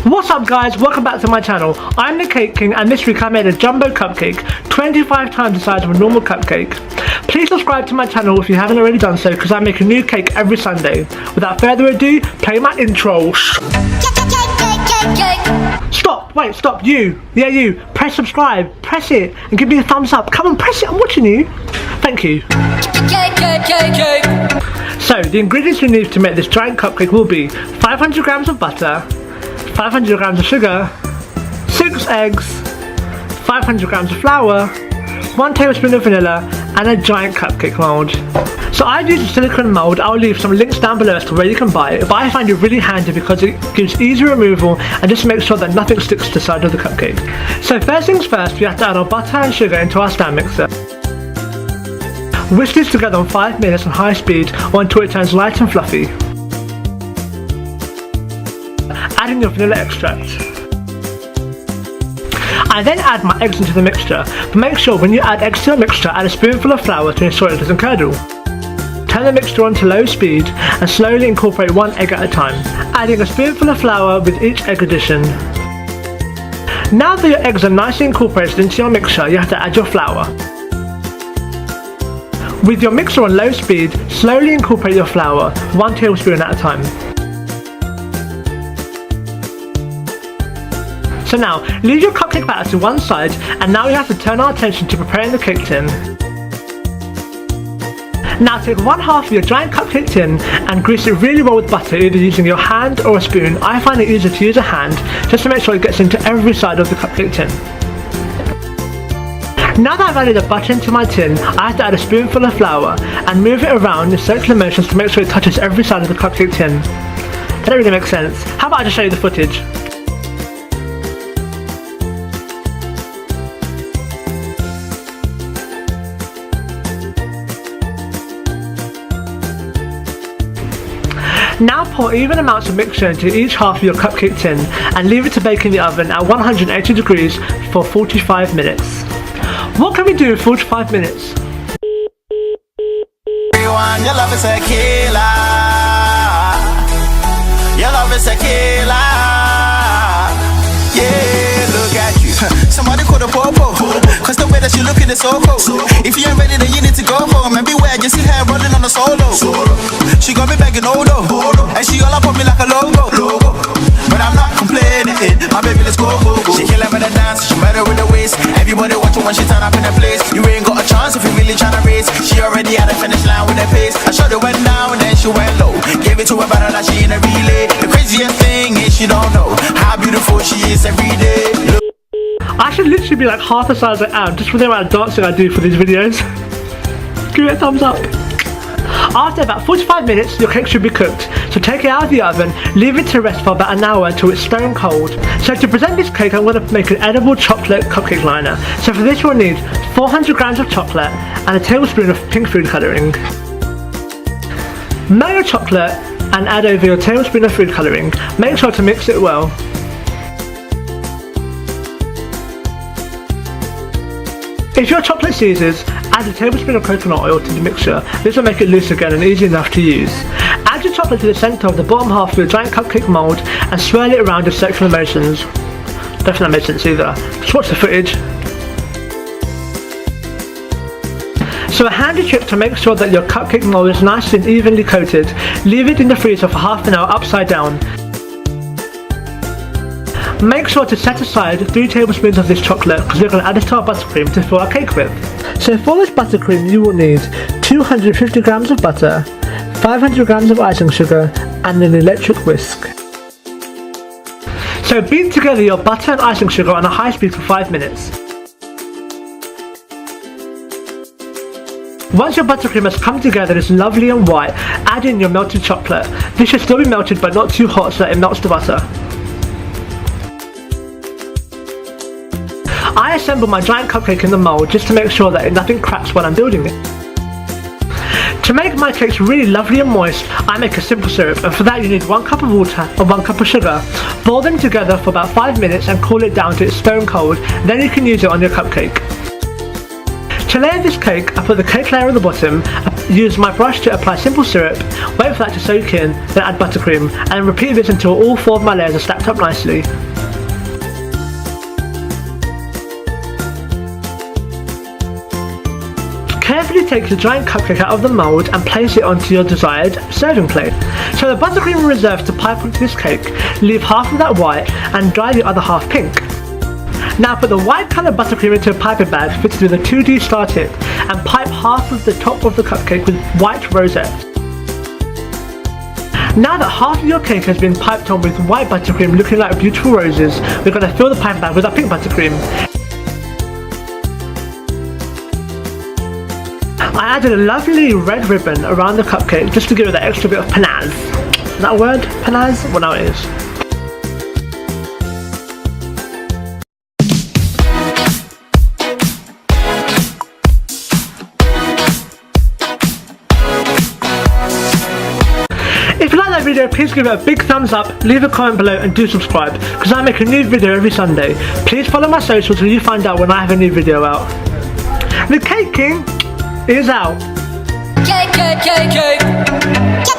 What's up guys, welcome back to my channel. I'm the Cake King and this week I made a jumbo cupcake, 25 times the size of a normal cupcake. Please subscribe to my channel if you haven't already done so because I make a new cake every Sunday. Without further ado, play my intro. Stop, wait, stop, you. Yeah, you. Press subscribe, press it and give me a thumbs up. Come on, press it, I'm watching you. Thank you. So, the ingredients we need to make this giant cupcake will be 500 grams of butter, 500 grams of sugar, 6 eggs, 500 grams of flour, 1 tablespoon of vanilla, and a giant cupcake mould. So I've used a silicone mould. I'll leave some links down below as to where you can buy it, but I find it really handy because it gives easy removal and just makes sure that nothing sticks to the side of the cupcake. So first things first, we have to add our butter and sugar into our stand mixer. Whisk this together on 5 minutes on high speed or until it turns light and fluffy. Add in your vanilla extract. I then add my eggs into the mixture, but make sure when you add eggs to your mixture, add a spoonful of flour to ensure it doesn't curdle. Turn the mixture on to low speed and slowly incorporate 1 egg at a time, adding a spoonful of flour with each egg addition. Now that your eggs are nicely incorporated into your mixture, you have to add your flour. With your mixer on low speed, slowly incorporate your flour, 1 tablespoon at a time. So now, leave your cupcake batter to one side, and now we have to turn our attention to preparing the cake tin. Now take 1/2 of your giant cupcake tin and grease it really well with butter, either using your hand or a spoon. I find it easier to use a hand, just to make sure it gets into every side of the cupcake tin. Now that I've added the butter into my tin, I have to add a spoonful of flour and move it around in circular motions to make sure it touches every side of the cupcake tin. That don't really make sense. How about I just show you the footage? Now pour even amounts of mixture into each half of your cupcake tin and leave it to bake in the oven at 180 degrees for 45 minutes. What can we do in 45 minutes? Everyone, your love is a killer. Your love is a killer. Yeah, look at you. Somebody call the popo, cause the way that she looking is so cool. If you ain't ready, then you need to go home. And beware, you see her running on the solo. She got me begging Odo, and she all up on me like a logo. But I'm not complaining, my baby, let's go. She killing with the dance, she better with the waist. Everybody watching when she turn up in the place. You ain't got a chance if you really tryna race. She already at the finish line with the pace. I shot it went down and then she went low. Gave it to her better like she in a relay. The craziest thing is she don't know how beautiful she is every day. I should literally be like half the size I am just for the amount of dancing I do for these videos. Give it a thumbs up. After about 45 minutes, your cake should be cooked. So take it out of the oven, leave it to rest for about an hour until it's stone cold. So to present this cake, I'm going to make an edible chocolate cupcake liner. So for this we'll need 400 grams of chocolate and a tablespoon of pink food colouring. Melt your chocolate and add over your tablespoon of food colouring. Make sure to mix it well. If your chocolate seizes, add a tablespoon of coconut oil to the mixture. This will make it loose again and easy enough to use. Add your chocolate to the centre of the bottom half of your giant cupcake mould and swirl it around in circular motions. Don't think that made sense either. Just watch the footage. So a handy trick to make sure that your cupcake mould is nice and evenly coated, leave it in the freezer for half an hour upside down. Make sure to set aside 3 tablespoons of this chocolate because we're going to add it to our buttercream to fill our cake with. So for this buttercream you will need 250 grams of butter, 500 grams of icing sugar and an electric whisk. So beat together your butter and icing sugar on a high speed for 5 minutes. Once your buttercream has come together and is lovely and white, add in your melted chocolate. This should still be melted but not too hot so that it melts the butter. I assemble my giant cupcake in the mould just to make sure that nothing cracks while I'm building it. To make my cakes really lovely and moist, I make a simple syrup, and for that you need 1 cup of water and 1 cup of sugar. Boil them together for about 5 minutes and cool it down till it's stone cold, then you can use it on your cupcake. To layer this cake, I put the cake layer on the bottom, use my brush to apply simple syrup, wait for that to soak in, then add buttercream, and repeat this until all 4 of my layers are stacked up nicely. Carefully take the giant cupcake out of the mould and place it onto your desired serving plate. So the buttercream reserved to pipe onto this cake, leave half of that white and dry the other half pink. Now put the white coloured buttercream into a piping bag fitted with a 2D star tip and pipe half of the top of the cupcake with white rosettes. Now that half of your cake has been piped on with white buttercream looking like beautiful roses, we're going to fill the piping bag with our pink buttercream. I added a lovely red ribbon around the cupcake just to give it that extra bit of panache. Is that a word? Panache? Well, now it is. If you like that video, please give it a big thumbs up, leave a comment below and do subscribe, because I make a new video every Sunday. Please follow my socials so you find out when I have a new video out. The Cake King is out. Cake, cake, cake, cake.